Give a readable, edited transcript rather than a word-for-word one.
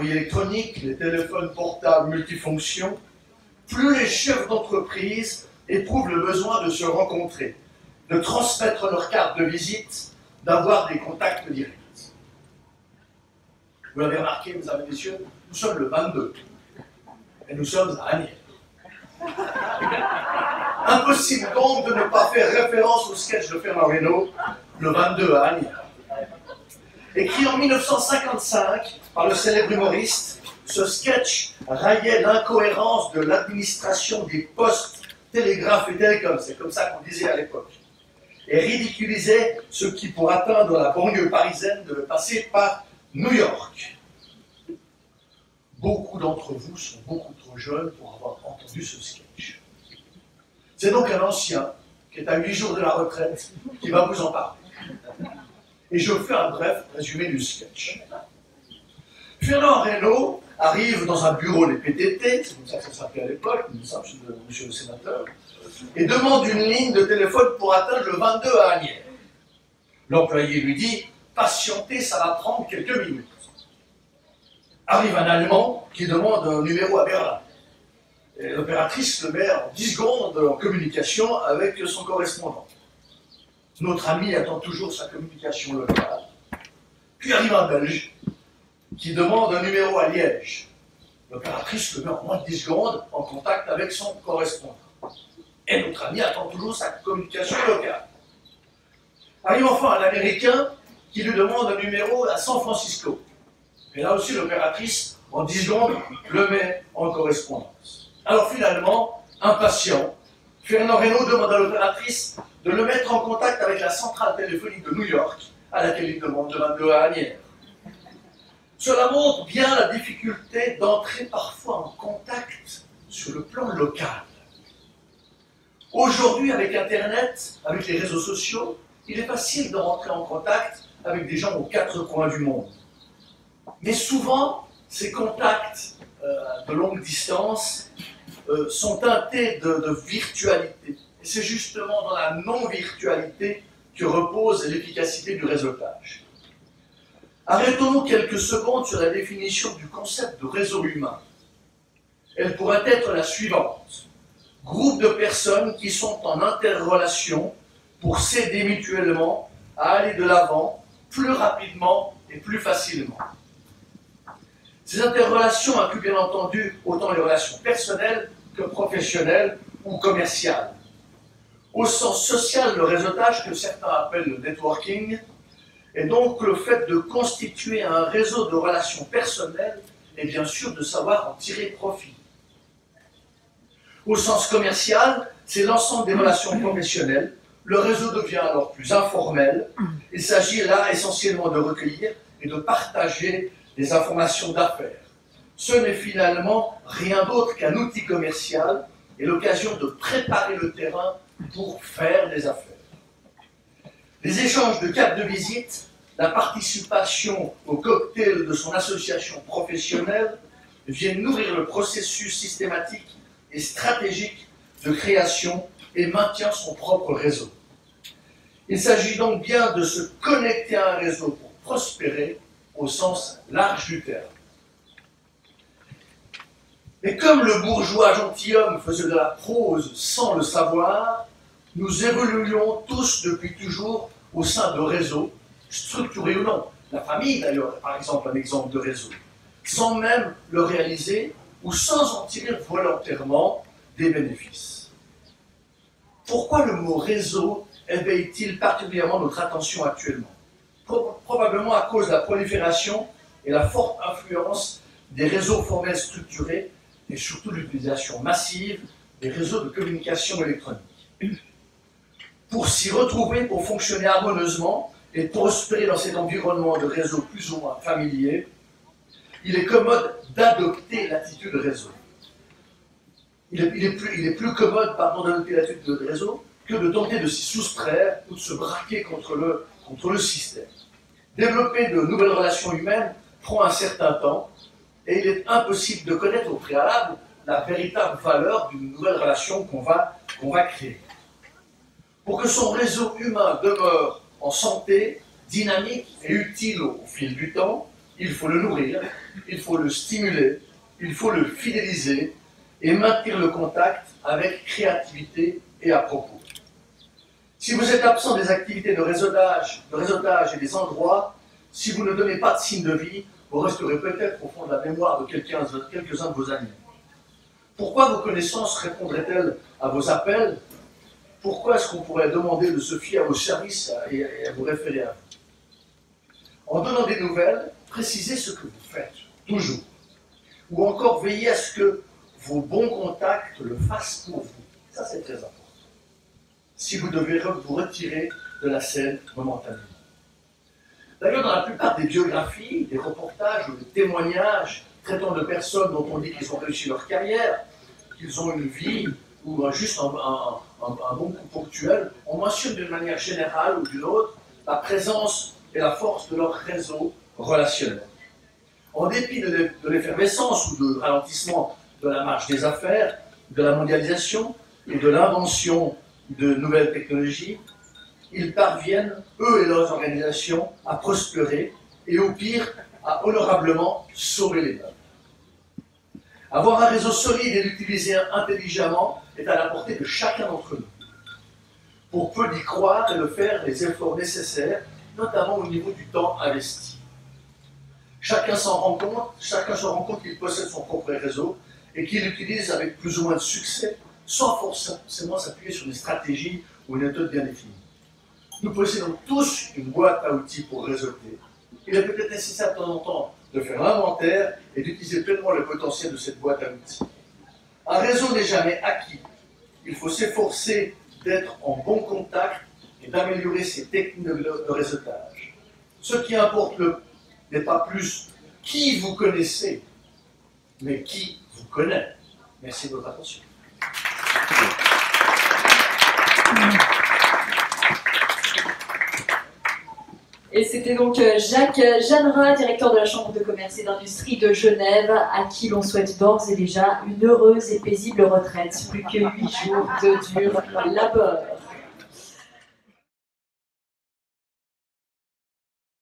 téléphonie électronique, les téléphones portables multifonctions, plus les chefs d'entreprise éprouvent le besoin de se rencontrer, de transmettre leur carte de visite, d'avoir des contacts directs. Vous l'avez remarqué, mesdames et messieurs, nous sommes le 22 et nous sommes à Agnières. Impossible donc de ne pas faire référence au sketch de Fernand Reynaud, le 22 à Agnières. Écrit en 1955 par le célèbre humoriste, ce sketch raillait l'incohérence de l'administration des postes, télégraphes et télécoms, c'est comme ça qu'on disait à l'époque, et ridiculisait ceux qui, pour atteindre la banlieue parisienne, devaient passer par New York. Beaucoup d'entre vous sont beaucoup trop jeunes pour avoir entendu ce sketch. C'est donc un ancien, qui est à 8 jours de la retraite, qui va vous en parler. Et je fais un bref résumé du sketch. Fernand Reynaud arrive dans un bureau des PTT, c'est comme ça que ça s'appelait à l'époque, monsieur le sénateur, et demande une ligne de téléphone pour atteindre le 22 à Agnières. L'employé lui dit « Patientez, ça va prendre quelques minutes ». Arrive un Allemand qui demande un numéro à Berlin. Et l'opératrice le met en 10 secondes en communication avec son correspondant. Notre ami attend toujours sa communication locale. Puis arrive un Belge qui demande un numéro à Liège. L'opératrice le met en moins de 10 secondes en contact avec son correspondant. Et notre ami attend toujours sa communication locale. Arrive enfin un Américain qui lui demande un numéro à San Francisco. Et là aussi, l'opératrice, en 10 secondes, le met en correspondance. Alors finalement, impatient, Fernand Reynaud demande à l'opératrice de le mettre en contact avec la centrale téléphonique de New York, à laquelle il demande de 22 à Agnières. Cela montre bien la difficulté d'entrer parfois en contact sur le plan local. Aujourd'hui, avec Internet, avec les réseaux sociaux, il est facile de rentrer en contact avec des gens aux 4 coins du monde. Mais souvent, ces contacts de longue distance sont teintés de virtualité. Et c'est justement dans la non-virtualité que repose l'efficacité du réseautage. Arrêtons-nous quelques secondes sur la définition du concept de réseau humain. Elle pourrait être la suivante. Groupe de personnes qui sont en interrelation pour s'aider mutuellement à aller de l'avant plus rapidement et plus facilement. Ces interrelations incluent bien entendu autant les relations personnelles que professionnelles ou commerciales. Au sens social, le réseautage, que certains appellent le networking, est donc le fait de constituer un réseau de relations personnelles et bien sûr de savoir en tirer profit. Au sens commercial, c'est l'ensemble des relations professionnelles. Le réseau devient alors plus informel. Il s'agit là essentiellement de recueillir et de partager des informations d'affaires. Ce n'est finalement rien d'autre qu'un outil commercial et l'occasion de préparer le terrain pour faire des affaires. Les échanges de cartes de visite, la participation au cocktail de son association professionnelle viennent nourrir le processus systématique et stratégique de création et maintient son propre réseau. Il s'agit donc bien de se connecter à un réseau pour prospérer au sens large du terme. Et comme le bourgeois gentilhomme faisait de la prose sans le savoir, nous évoluons tous depuis toujours au sein de réseaux, structurés ou non. La famille d'ailleurs est par exemple un exemple de réseau, sans même le réaliser ou sans en tirer volontairement des bénéfices. Pourquoi le mot réseau éveille-t-il particulièrement notre attention actuellement? Probablement à cause de la prolifération et la forte influence des réseaux formels structurés et surtout l'utilisation massive des réseaux de communication électronique. Pour s'y retrouver, pour fonctionner harmonieusement et prospérer dans cet environnement de réseaux plus ou moins familiers, il est commode d'adopter l'attitude réseau. Il est plus commode d'adopter l'attitude de réseau que de tenter de s'y soustraire ou de se braquer contre le système. Développer de nouvelles relations humaines prend un certain temps et il est impossible de connaître au préalable la véritable valeur d'une nouvelle relation qu'on va créer. Pour que son réseau humain demeure en santé, dynamique et utile au fil du temps, Il faut le nourrir, il faut le stimuler, il faut le fidéliser et maintenir le contact avec créativité et à propos. Si vous êtes absent des activités de réseautage et des endroits, si vous ne donnez pas de signe de vie, vous resterez peut-être au fond de la mémoire de quelques-uns de vos amis. Pourquoi vos connaissances répondraient-elles à vos appels? Pourquoi est-ce qu'on pourrait demander de se fier à vos services et à vous référer à vous? En donnant des nouvelles, précisez ce que vous faites, toujours. Ou encore veillez à ce que vos bons contacts le fassent pour vous. Ça, c'est très important. Si vous devez vous retirer de la scène momentanément. D'ailleurs, dans la plupart des biographies, des reportages ou des témoignages traitant de personnes dont on dit qu'ils ont réussi leur carrière, qu'ils ont une vie ou juste un bon coup ponctuel, on mentionne d'une manière générale ou d'une autre la présence et la force de leur réseau relationnel. En dépit de l'effervescence ou de ralentissement de la marche des affaires, de la mondialisation et de l'invention de nouvelles technologies, ils parviennent, eux et leurs organisations, à prospérer et au pire, à honorablement sauver les meubles. Avoir un réseau solide et l'utiliser intelligemment est à la portée de chacun d'entre nous. Pour peu d'y croire et de faire les efforts nécessaires, notamment au niveau du temps investi. Chacun se rend compte qu'il possède son propre réseau et qu'il l'utilise avec plus ou moins de succès, sans forcément s'appuyer sur une stratégie ou une méthode bien définie. Nous possédons tous une boîte à outils pour réseauter. Il est peut-être nécessaire de temps en temps de faire l'inventaire et d'utiliser pleinement le potentiel de cette boîte à outils. Un réseau n'est jamais acquis. Il faut s'efforcer d'être en bon contact et d'améliorer ses techniques de réseautage. Ce qui importe n'est pas plus qui vous connaissez, mais qui vous connaît. Merci de votre attention. Et c'était donc Jacques Jeanneret, directeur de la Chambre de commerce et d'industrie de Genève, à qui l'on souhaite d'ores et déjà une heureuse et paisible retraite. Plus que 8 jours de dur labeur.